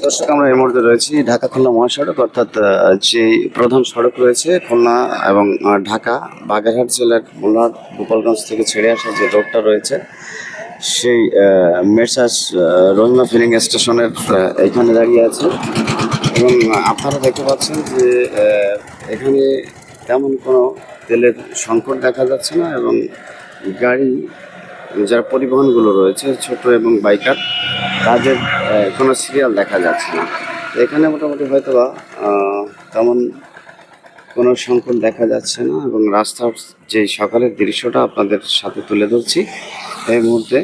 দর্শক, আমরা এই মুহূর্তে রয়েছি ঢাকা খুলনা মহাসড়ক, অর্থাৎ যে প্রধান সড়ক রয়েছে খুলনা এবং ঢাকা বাগেরহাট জেলার মোল্লাহাট গোপালগঞ্জ থেকে ছেড়ে আসা যে রোডটা রয়েছে, সেই মেসার্স রহিমা ফিলিং স্টেশনের এইখানে দাঁড়িয়ে আছে। এবং আপনারা দেখতে পাচ্ছেন যে এখানে তেমন কোনো তেলের সংকট দেখা যাচ্ছে না, এবং গাড়ি যারা পরিবহনগুলো রয়েছে ছোট এবং বাইকার, তাদের কোনো সিরিয়াল দেখা যাচ্ছে না। এখানে মোটামুটি হয়তোবা তেমন কোনো সংকট দেখা যাচ্ছে না, এবং রাস্তার যে সকালের দৃশ্যটা আপনাদের সাথে তুলে ধরছি এই মুহূর্তে।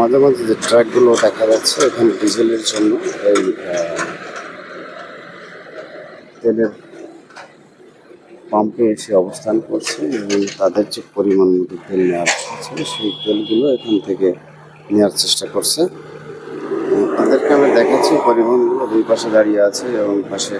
মাঝে মাঝে যে ট্রাকগুলো দেখা যাচ্ছে এখানে ডিজেলের জন্য এই তেলের পাম্পে এসে অবস্থান করছে, এবং তাদের যে পরিমাণ মতো তেল নেওয়ার আছে সেই তেলগুলো এখান থেকে নেওয়ার চেষ্টা করছে। তাদেরকে আমি দেখাচ্ছি, পরিবহনগুলো দুই পাশে দাঁড়িয়ে আছে এবং পাশে